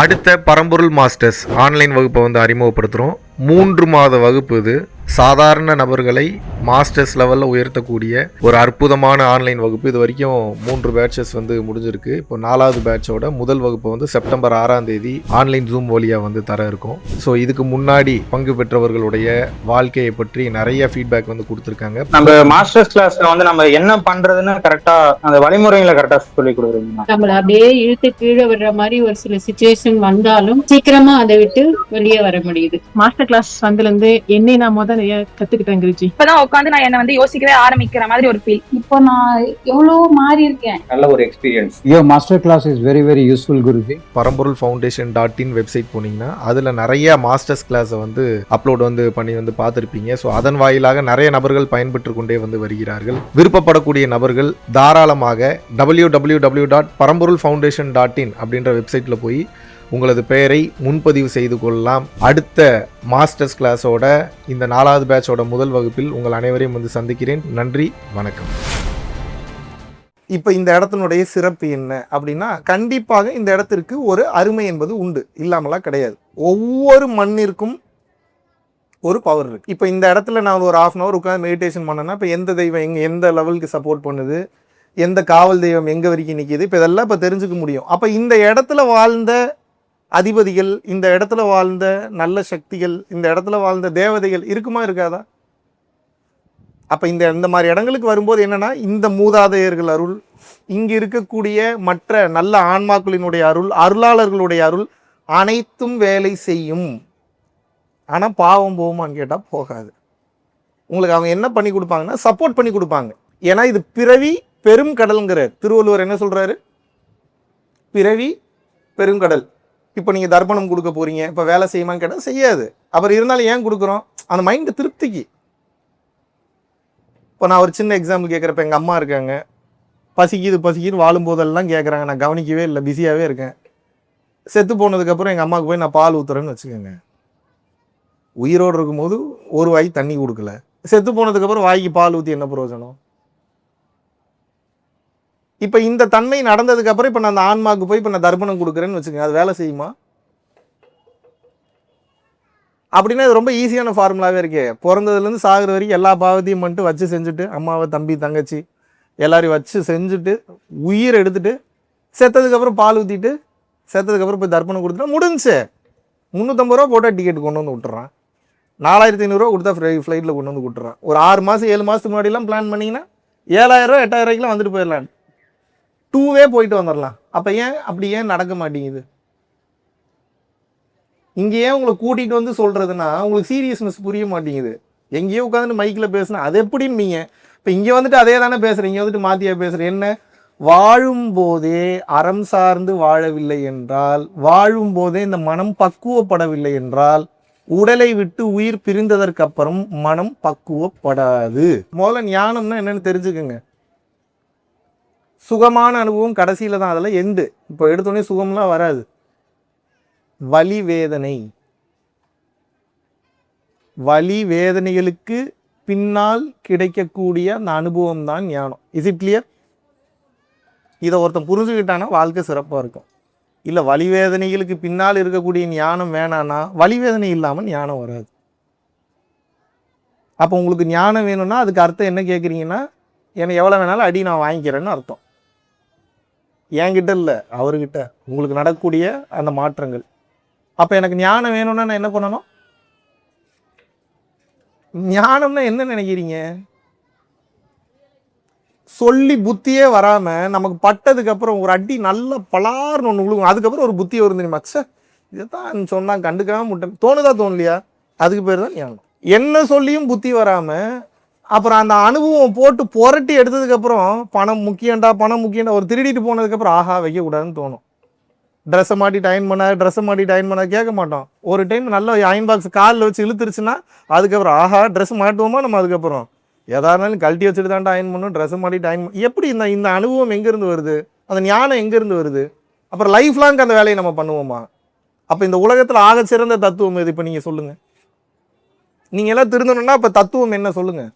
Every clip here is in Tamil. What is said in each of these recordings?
அடுத்த பரம்பொருள் மாஸ்டர்ஸ் ஆன்லைன் வகுப்பை வந்து அறிமுகப்படுத்துகிறோம். 3 மாத வகுப்பு இது. சாதாரண நபர்களை மாஸ்டர்ஸ் லெவலில் உயர்த்தக்கூடிய ஒரு அற்புதமான ஆன்லைன் வகுப்பு. இது வரைக்கும் 3 பேட்சஸ் வந்து முடிஞ்சிருக்கு. இப்போ 4வது பேட்சோட முதல் வகுப்பு வந்து செப்டம்பர் 6ஆம் தேதி ஆன்லைன் ஜூம் வழியாக வந்து தர இருக்கும். ஸோ இதுக்கு முன்னாடி பங்கு பெற்றவர்களுடைய வாழ்க்கையை பற்றி நிறைய ஃபீட்பேக் வந்து கொடுத்துருக்காங்க. நம்ம மாஸ்டர்ஸ் கிளாஸ்ல வந்து நம்ம என்ன பண்றதுன்னு கரெக்டா அந்த வழிமுறைகளை கரெக்டா சொல்லி கொடுக்குறீங்க. நம்மள அப்படியே இழுத்து கீழே விடுற மாதிரி ஒரு சில சிச்சுவேஷன் வந்தாலும் சீக்கிரமா அதை விட்டு வெளியே வர முடியுது. மாஸ்டர் கிளாஸ் வந்ததுல இருந்து என்னை நான் நிறைய கத்துக்கிட்டேன் குருஜி. இப்பதான் உட்காந்து நான் என்ன வந்து யோசிக்கவே ஆரம்பிக்கிற மாதிரி ஒரு ஃபீல். இப்போ நான் எவ்வளவு மாறி இருக்கேன். நல்ல ஒரு experience. Master class is very very useful Guruji. Paramporul foundation website போனீங்கன்னா அதுல நிறைய மாஸ்டர்ஸ் கிளாஸை வந்து அப்லோட் வந்து பண்ணி வந்து பார்த்துருப்பீங்க. ஸோ அதன் வாயிலாக நிறைய நபர்கள் பயன்பெற்று கொண்டே வந்து வருகிறார்கள். விருப்பப்படக்கூடிய நபர்கள் தாராளமாக www.paramporulfoundation.in அப்படின்ற வெப்சைட்ல போய் உங்களது பெயரை முன்பதிவு செய்து கொள்ளலாம். அடுத்த மாஸ்டர்ஸ் கிளாஸோட இந்த 4வது பேட்சோட முதல் வகுப்பில் உங்கள் அனைவரையும் வந்து சந்திக்கிறேன். நன்றி, வணக்கம். இப்போ இந்த இடத்தினுடைய சிறப்பு என்ன அப்படின்னா, கண்டிப்பாக இந்த இடத்திற்கு ஒரு அருமை என்பது உண்டு, இல்லாமலாம் கிடையாது. ஒவ்வொரு மண்ணிற்கும் ஒரு பவர் இருக்கு. இப்போ இந்த இடத்துல நான் ஒரு 1/2 hour உட்காந்து மெடிடேஷன் பண்ணேன்னா இப்போ எந்த தெய்வம் எந்த லெவலுக்கு சப்போர்ட் பண்ணுது, எந்த காவல் தெய்வம் எங்கே வரைக்கும் நிற்கிது, இப்போ இதெல்லாம் இப்போ தெரிஞ்சுக்க முடியும். அப்போ இந்த இடத்துல வாழ்ந்த அதிபதிகள், இந்த இடத்துல வாழ்ந்த நல்ல சக்திகள், இந்த இடத்துல வாழ்ந்த தேவதைகள் இருக்குமா இருக்காதா? அப்போ இந்த மாதிரி இடங்களுக்கு வரும்போது என்னன்னா, இந்த மூதாதையர்கள் அருள், இங்கே இருக்கக்கூடிய மற்ற நல்ல ஆன்மாக்களினுடைய அருள், அருளாளர்களுடைய அருள் அனைத்தும் வேலை செய்யும். ஆனால் பாவம் போகுமான்னு கேட்டால் போகாது. உங்களுக்கு அவங்க என்ன பண்ணி கொடுப்பாங்கன்னா சப்போர்ட் பண்ணி கொடுப்பாங்க. ஏன்னா இது பிறவி பெரும் கடல்ங்கிறார் திருவள்ளுவர். என்ன சொல்றாரு? பிறவி பெருங்கடல். இப்போ நீங்கள் தர்ப்பணம் கொடுக்க போறீங்க, இப்போ வேலை செய்யுமான்னு கேட்டால் செய்யாது. அப்புறம் இருந்தாலும் ஏன் கொடுக்குறோம்? அந்த மைண்டு திருப்திக்கு. இப்போ நான் ஒரு சின்ன எக்ஸாம்பிள் கேட்குறப்ப எங்கள் அம்மா இருக்காங்க, பசிக்குது வாழும்போதெல்லாம் கேட்குறாங்க, நான் கவனிக்கவே இல்லை, பிஸியாகவே இருக்கேன். செத்து போனதுக்கப்புறம் எங்கள் அம்மாவுக்கு போய் நான் பால் ஊற்றுறேன்னு வச்சுக்கோங்க. உயிரோடு இருக்கும்போது ஒரு வாய் தண்ணி கொடுக்கல, செத்து போனதுக்கப்புறம் வாய்க்கு பால் ஊற்றி என்ன பிரயோஜனம்? இப்போ இந்த தன்மை நடந்ததுக்கப்புறம் இப்போ நான் அந்த ஆன்மாவுக்கு போய் இப்போ நான் தர்ப்பணம் கொடுக்குறேன்னு வச்சுக்கோங்க, அது வேலை செய்யுமா? அப்படின்னா இது ரொம்ப ஈஸியான ஃபார்முலாவே இருக்கே. பிறந்ததுலேருந்து சாகுற வரைக்கும் எல்லா பாவத்தையும் மட்டும் வச்சு செஞ்சுட்டு, அம்மாவை தம்பி தங்கச்சி எல்லாரையும் வச்சு செஞ்சுட்டு உயிரை எடுத்துட்டு செத்ததுக்கப்புறம் பால் ஊற்றிட்டு செத்ததுக்கப்புறம் போய் தர்ப்பணம் கொடுத்துட்டா முடிஞ்சு. 350 ரூபா போட்டால் டிக்கெட் கொண்டு வந்து விட்டுறான், 4500 ரூபா கொடுத்தா ஃப்ளைட்டில் கொண்டு வந்து விட்டுறான். ஒரு 6 மாதம் 7 மாதத்துக்கு முன்னாடிலாம் பிளான் பண்ணிங்கன்னா 7000 ரூபா 8000 ரூபாய்க்குலாம் வந்துட்டு போயிடலாம், 2வே போயிட்டு வந்துடலாம். அப்போ அப்படி ஏன் நடக்க மாட்டேங்குது? இங்கே ஏன் உங்களை கூட்டிகிட்டு வந்து சொல்கிறதுனா உங்களுக்கு சீரியஸ்னஸ் புரிய மாட்டேங்குது. எங்கேயோ உட்காந்துட்டு மைக்கில் பேசுனா அது எப்படின்னு நீங்கள் இப்போ இங்கே வந்துட்டு அதே தானே பேசுகிறேன், இங்கே வந்துட்டு மாற்றியாக பேசுகிறேன். என்ன வாழும்போதே அறம் சார்ந்து வாழவில்லை என்றால், வாழும்போதே இந்த மனம் பக்குவப்படவில்லை என்றால், உடலை விட்டு உயிர் பிரிந்ததற்கு அப்புறம் மனம் பக்குவப்படாது. முதல்ல ஞானம்னா என்னன்னு தெரிஞ்சுக்கோங்க. சுகமான அனுபவம் கடைசியில் தான், அதெல்லாம் எண்டு. இப்போ எடுத்தோடனே சுகம்லாம் வராது. வலி வேதனைகளுக்கு பின்னால் கிடைக்கக்கூடிய அந்த அனுபவம் தான் ஞானம். Is it clear? இதை ஒருத்தன் புரிஞ்சுக்கிட்டானா வாழ்க்கை சிறப்பாக இருக்கும். இல்லை வலி வேதனைகளுக்கு பின்னால் இருக்கக்கூடிய ஞானம் வேணான்னா வலி வேதனை இல்லாமல் ஞானம் வராது. அப்போ உங்களுக்கு ஞானம் வேணும்னா அதுக்கு அர்த்தம் என்ன கேட்குறீங்கன்னா, என்னை எவ்வளோ வேணாலும் அடி நான் வாங்கிக்கிறேன்னு அர்த்தம். என்கிட்ட இல்லை, அவர்கிட்ட உங்களுக்கு நடக்கக்கூடிய அந்த மாற்றங்கள். அப்போ எனக்கு ஞானம் வேணும்னா நான் என்ன பண்ணணும்? ஞானம்னா என்ன நினைக்கிறீங்க? சொல்லி புத்தியே வராமல் நமக்கு பட்டதுக்கப்புறம் ஒரு அடி நல்ல பலார்னு ஒன்று விழுகும், அதுக்கப்புறம் ஒரு புத்தி வரும் தெரியுமா? இதை தான் சொன்னால் கண்டுக்காம முட்டேன் தோணுதா தோணலையா? அதுக்கு பேர் தான் ஞானம். என்ன சொல்லியும் புத்தி வராமல் அப்புறம் அந்த அனுபவம் போட்டு புரட்டி எடுத்ததுக்கப்புறம் பணம் முக்கியண்டா ஒரு திருடிட்டு போனதுக்கப்புறம் ஆஹா வைக்கக்கூடாதுன்னு தோணும். ட்ரெஸ்ஸை மாட்டிட்டு அயன் பண்ணா கேட்க மாட்டோம். ஒரு டைம் நல்ல அயன் பாக்ஸ் காலில் வச்சு இழுத்துருச்சுன்னா அதுக்கப்புறம் ஆஹா ட்ரெஸ் மாட்டுவோமா நம்ம? அதுக்கப்புறம் எதா இருந்தாலும் கழட்டி வச்சுட்டு தாண்டா அயன் பண்ணணும், ட்ரெஸ்ஸை மாட்டிட்டு அயன் எப்படி? இந்த அனுபவம் எங்கேருந்து வருது? அந்த ஞானம் எங்கேருந்து வருது? அப்புறம் லைஃப் லாங் அந்த வேலையை நம்ம பண்ணுவோமா? அப்போ இந்த உலகத்தில் ஆக சிறந்த தத்துவம் எது? இப்போ நீங்கள் சொல்லுங்கள். நீங்கள் எல்லாம் திருந்தணும்னா இப்போ தத்துவம் என்ன சொல்லுங்கள்?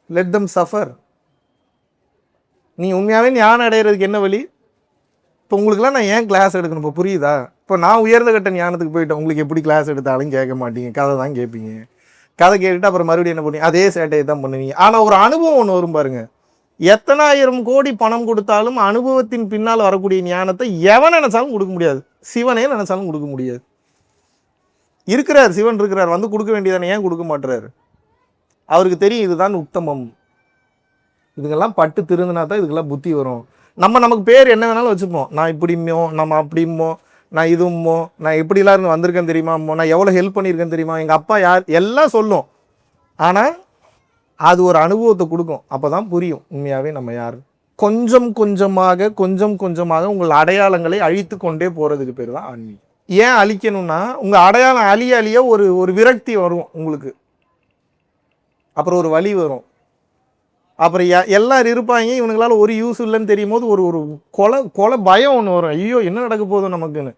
Let them suffer. நீ உண்மையாகவே ஞானம் அடைகிறதுக்கு என்ன வழி? இப்போ உங்களுக்குலாம் நான் ஏன் கிளாஸ் எடுக்கணும் இப்போ புரியுதா? இப்போ நான் உயர்ந்த கட்ட ஞானத்துக்கு போயிட்டேன், உங்களுக்கு எப்படி கிளாஸ் எடுத்தாலும் கேட்க மாட்டீங்க, கதை தான் கேட்பீங்க. கதை கேட்டுட்டு அப்புறம் மறுபடியும் என்ன பண்ணுவீங்க, அதே சேட்டையை தான் பண்ணுவீங்க. ஆனால் ஒரு அனுபவம் ஒன்று வரும் பாருங்க, எத்தனை ஆயிரம் கோடி பணம் கொடுத்தாலும் அனுபவத்தின் பின்னால் வரக்கூடிய ஞானத்தை எவன் நினைச்சாலும் கொடுக்க முடியாது, சிவனே நினைச்சாலும் கொடுக்க முடியாது. இருக்கிறார், சிவன் இருக்கிறார், வந்து கொடுக்க வேண்டியதானே, ஏன் கொடுக்க மாட்டுறாரு? அவருக்கு தெரியும் இதுதான் உத்தமம். இதுக்கெல்லாம் பட்டு திருந்தினா தான் இதுக்கெல்லாம் புத்தி வரும். நமக்கு பேர் என்ன வேணாலும் வச்சுப்போம், நான் இப்படிமோ, நம்ம அப்படிமோ, நான் இதுமோ, நான் இப்படிலாம் இருந்து வந்திருக்கேன் தெரியுமாமோ, நான் எவ்வளோ ஹெல்ப் பண்ணியிருக்கேன் தெரியுமா, எங்கள் அப்பா யார், எல்லாம் சொல்லும். ஆனால் அது ஒரு அனுபவத்தை கொடுக்கும், அப்போ தான் புரியும் உண்மையாகவே நம்ம யார். கொஞ்சம் கொஞ்சமாக உங்கள் அடையாளங்களை அழித்து கொண்டே போகிறதுக்கு பேர் தான் ஆன்மீகம். ஏன் அழிக்கணும்னா, உங்கள் அடையாளம் அழிய ஒரு விரக்தி வரும் உங்களுக்கு, அப்புறம் ஒரு வலி வரும், அப்புறம் எல்லாரும் இருப்பாங்க, இவனுங்களால ஒரு யூஸ் இல்லைன்னு தெரியும் போது ஒரு கொலை பயம் ஒன்று வரும். ஐயோ என்ன நடக்க போதும் நமக்குன்னு,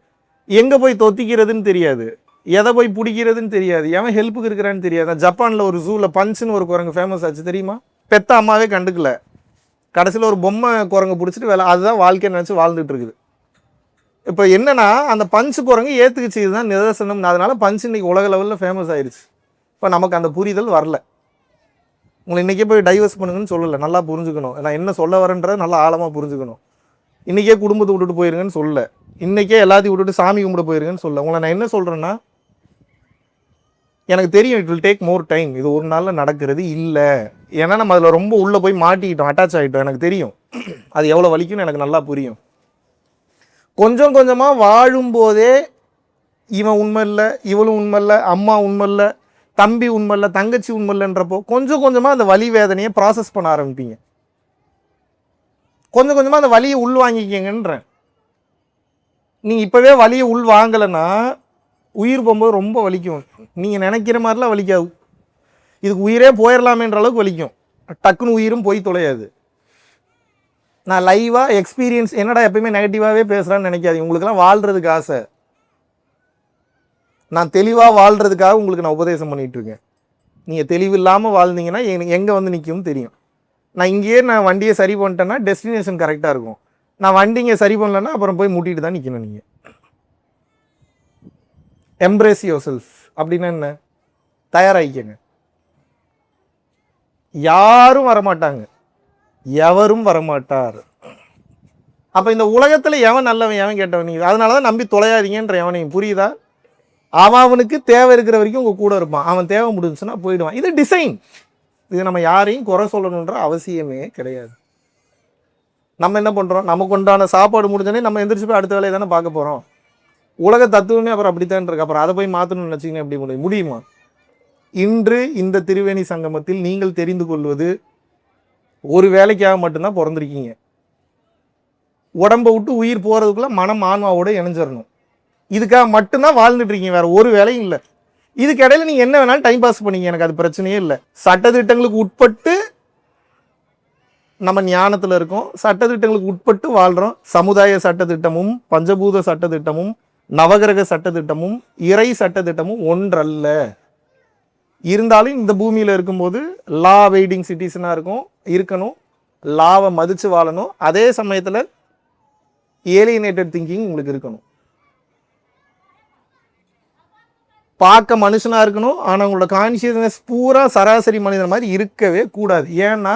எங்கே போய் தொத்திக்கிறதுன்னு தெரியாது, எதை போய் பிடிக்கிறதுன்னு தெரியாது, எவன் ஹெல்ப்புக்கு இருக்கிறான்னு தெரியாது. ஜப்பானில் ஒரு ஜூவில் பஞ்சுன்னு ஒரு குரங்கு ஃபேமஸ் ஆச்சு தெரியுமா? பெத்த அம்மாவே கண்டுக்கல, கடைசியில் ஒரு பொம்மை குரங்கு பிடிச்சிட்டு அதுதான் வாழ்க்கையை நினச்சி வாழ்ந்துட்டு இருக்குது. இப்போ என்னன்னா, அந்த பஞ்சு குரங்கு ஏற்றுக்குச்சு, இதுதான் நிதர்சனம், அதனால பஞ்சு இன்னைக்கு உலக லெவலில் ஃபேமஸ் ஆயிடுச்சு. இப்போ நமக்கு அந்த புரிதல் வரல. உங்களை இன்றைக்கே போய் டைவர்ஸ் பண்ணுங்கன்னு சொல்லலை, நல்லா புரிஞ்சுக்கணும், நான் என்ன சொல்ல வரேன்றதை நல்லா ஆழமாக புரிஞ்சுக்கணும். இன்றைக்கே குடும்பத்தை விட்டுட்டு போயிருங்கன்னு சொல்லலை, இன்றைக்கே எல்லாத்தையும் விட்டுட்டு சாமி கும்பிட போயிருங்கன்னு சொல்ல. உங்களை நான் என்ன சொல்கிறேன்னா, எனக்கு தெரியும் it will take more time, இது ஒரு நாளில் நடக்கிறது இல்லை. ஏன்னா நம்ம அதில் ரொம்ப உள்ளே போய் மாட்டிக்கிட்டோம், அட்டாச் ஆகிட்டோம். எனக்கு தெரியும் அது எவ்வளோ வலிக்கும்னு எனக்கு நல்லா புரியும். கொஞ்சம் கொஞ்சமாக வாழும்போதே இவன் உண்மை இல்லை, இவளும் உண்மை இல்லை, அம்மா உண்மை இல்லை, தம்பி உண்மை இல்லை, தங்கச்சி உண்மை இல்லைன்றப்போ கொஞ்சம் கொஞ்சமாக அந்த வலி வேதனையை ப்ராசஸ் பண்ண ஆரம்பிப்பீங்க. கொஞ்சம் கொஞ்சமாக அந்த வலியை உள் வாங்கிக்கங்கன்றேன். நீங்கள் இப்போவே வலியை உள் வாங்கலைன்னா உயிர் போகும்போது ரொம்ப வலிக்கும். நீங்கள் நினைக்கிற மாதிரிலாம் வலிக்காது, இதுக்கு உயிரே போயிடலாமேன்ற அளவுக்கு வலிக்கும், டக்குன்னு உயிரும் போய் தொலையாது. நான் லைவாக எக்ஸ்பீரியன்ஸ், என்னடா எப்பயுமே நெகட்டிவாகவே பேசுகிறான்னு நினைக்காதீங்க. உங்களுக்குலாம் வாழ்கிறதுக்கு ஆசை, நான் தெளிவாக வாழ்கிறதுக்காக உங்களுக்கு நான் உபதேசம் பண்ணிகிட்ருக்கேன். நீங்கள் தெளிவு இல்லாமல் வாழ்ந்தீங்கன்னா எங்கே வந்து நிற்கும்னு தெரியும். நான் இங்கேயே நான் வண்டியை சரி பண்ணிட்டேன்னா டெஸ்டினேஷன் கரெக்டாக இருக்கும். நான் வண்டிங்க சரி பண்ணலன்னா அப்புறம் போய் முட்டிட்டு தான் நிற்கணும். நீங்கள் எம்ப்ரேஸ் யுவர் செல்ஃப் அப்படின்னா என்ன, தயாராகிக்கங்க. யாரும் வரமாட்டாங்க, எவரும் வரமாட்டார். அப்போ இந்த உலகத்தில் எவன் நல்லவன் எவன் கேட்டவன், நீங்கள் அதனால தான் நம்பி தொலையாதீங்கன்ற எவனையும், புரியுதா? அவனுக்கு தேவை இருக்கிற வரைக்கும் உங்கள் கூட இருப்பான், அவன் தேவை முடிஞ்சுன்னா போயிடுவான். இது டிசைன், இது நம்ம யாரையும் குறை சொல்லணுன்ற அவசியமே கிடையாது. நம்ம என்ன பண்ணுறோம், நமக்கு உண்டான சாப்பாடு முடிஞ்சோடனே நம்ம எந்திரிச்சு போய் அடுத்த வேலையை தானே பார்க்க போகிறோம். உலக தத்துவமே அப்புறம் அப்படித்தான் இருக்கு. அப்புறம் அதை போய் மாற்றணும்னு நினச்சிங்கன்னா எப்படி முடியுமா? இன்று இந்த திரிவேணி சங்கமத்தில் நீங்கள் தெரிந்து கொள்வது, ஒரு வேலைக்காக மட்டும்தான் பிறந்திருக்கீங்க. உடம்பை விட்டு உயிர் போகிறதுக்குள்ள மனம் ஆன்மாவோட இணைஞ்சிடணும். இதுக்காக மட்டும்தான் வாழ்ந்துட்டு இருக்கீங்க, வேற ஒரு வேலையும் இல்லை. இதுக்கு இடையில நீங்க என்ன வேணாலும் டைம் பாஸ் பண்ணீங்க, எனக்கு அது பிரச்சனையே இல்லை. சட்டத்திட்டங்களுக்கு உட்பட்டு நம்ம ஞானத்துல இருக்கோம், சட்டத்திட்டங்களுக்கு உட்பட்டு வாழ்றோம். சமுதாய சட்டத்திட்டமும் பஞ்சபூத சட்டத்திட்டமும் நவகிரக சட்டத்திட்டமும் இறை சட்டத்திட்டமும் ஒன்றல்ல. இருந்தாலும் இந்த பூமியில இருக்கும்போது லா வெயிட்டிங் சிட்டிசனா இருக்கணும், லாவை மதிச்சு வாழணும். அதே சமயத்துல ஏலியனேட்டட் திங்கிங் உங்களுக்கு இருக்கணும். பார்க்க மனுஷனா இருக்கணும், ஆனால் உங்களோட கான்சியஸ்னஸ் பூரா சராசரி மனிதன் மாதிரி இருக்கவே கூடாது. ஏன்னா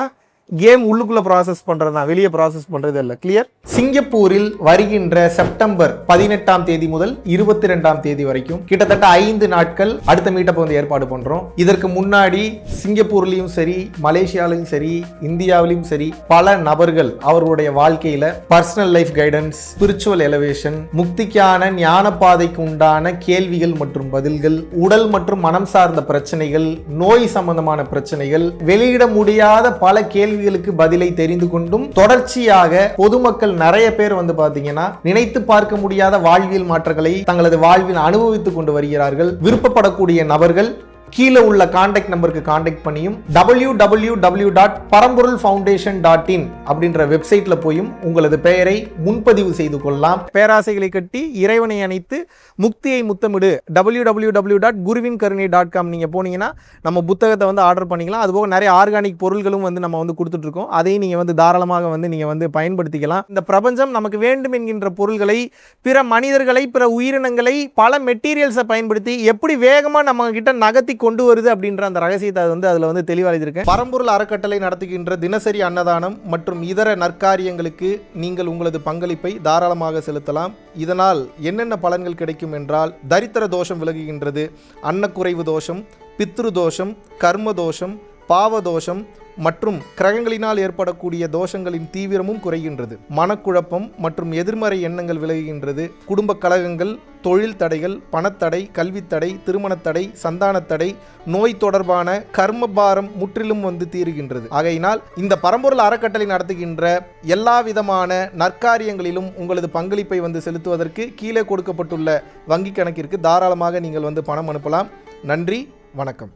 கேம் உள்ளுக்குள்ள ப்ராசஸ் பண்றது தான், வெளியே ப்ராசஸ் பண்றது இல்லை. கிளியர்? சிங்கப்பூரில் வருகின்ற செப்டம்பர் 18ஆம் தேதி முதல் 22ஆம் தேதி வரைக்கும் கிட்டத்தட்ட 5 நாட்கள் அடுத்த மீட்டப் வந்து ஏற்பாடு பண்றோம். இதற்கு முன்னாடி சிங்கப்பூர்லயும் சரி, மலேசியாலையும் சரி, இந்தியாவிலும் சரி பல நபர்கள் அவர்களுடைய வாழ்க்கையில personal life guidance, spiritual elevation, முக்திக்கான ஞான பாதைக்கு உண்டான கேள்விகள் மற்றும் பதில்கள், உடல் மற்றும் மனம் சார்ந்த பிரச்சனைகள், நோய் சம்பந்தமான பிரச்சனைகள், வெளியிட முடியாத பல கேள்விகளுக்கு பதிலை தெரிந்து கொண்டும் தொடர்ச்சியாக பொதுமக்கள் நிறைய பேர் வந்து பாத்தீங்கன்னா நினைத்து பார்க்க முடியாத வாழ்வியல் மாற்றங்களை தங்களது வாழ்வில் அனுபவித்துக் கொண்டு வருகிறார்கள். விருப்பப்படக்கூடிய நபர்கள் கீழே உள்ள காண்டாக்ட் நம்பருக்கு காண்டாக்ட் பண்ணியும் www.paramporulfoundation.in அப்படின்ற வெப்சைட்ல போயும் உங்களது பெயரை முன்பதிவு செய்து கொள்ளலாம். பேராசைகளை கட்டி இறைவனை அணைத்து முக்தியை முத்தமிடு www.guruvinkarunai.com நீங்கள் போனீங்கன்னா நம்ம புத்தகத்தை வந்து ஆர்டர் பண்ணிக்கலாம். அதுபோக நிறைய ஆர்கானிக் பொருள்களும் வந்து நம்ம வந்து கொடுத்துட்ருக்கோம். அதையும் நீங்கள் வந்து தாராளமாக வந்து நீங்கள் வந்து பயன்படுத்திக்கலாம். இந்த பிரபஞ்சம் நமக்கு வேண்டும் என்கின்ற பொருள்களை, பிற மனிதர்களை, பிற உயிரினங்களை பல மெட்டீரியல்ஸை பயன்படுத்தி எப்படி வேகமாக நம்ம கிட்ட நகர்த்தி கொண்டு வருது அப்படின்ற அந்த ரகசியத்தை வந்து அதில் வந்து தெளிவாக எழுதியிருக்கேன். பரம்பொருள் அறக்கட்டளை நடத்துகின்ற தினசரி அன்னதானம் மற்றும் இதர நற்காரியங்களுக்கு நீங்கள் உங்களது பங்களிப்பை தாராளமாக செலுத்தலாம். இதனால் என்னென்ன பலன்கள் கிடைக்கும் என்றால், தரித்திர தோஷம் விலகுகின்றது, அன்னக்குறைவு தோஷம், பித்ரு தோஷம், கர்ம தோஷம், பாவ தோஷம் மற்றும் கிரகங்களினால் ஏற்படக்கூடிய தோஷங்களின் தீவிரமும் குறைகின்றது, மனக்குழப்பம் மற்றும் எதிர்மறை எண்ணங்கள் விலகுகின்றது, குடும்ப கலகங்கள், தொழில் தடைகள், பணத்தடை, கல்வித்தடை, திருமணத்தடை, சந்தானத்தடை, நோய் தொடர்பான கர்மபாரம் முற்றிலும் வந்து தீருகின்றது. ஆகையினால் இந்த பரம்பொருள் அறக்கட்டளை நடத்துகின்ற எல்லா விதமான நற்காரியங்களிலும் உங்களது பங்களிப்பை வந்து செலுத்துவதற்கு கீழே கொடுக்கப்பட்டுள்ள வங்கி கணக்கிற்கு தாராளமாக நீங்கள் வந்து பணம் அனுப்பலாம். நன்றி, வணக்கம்.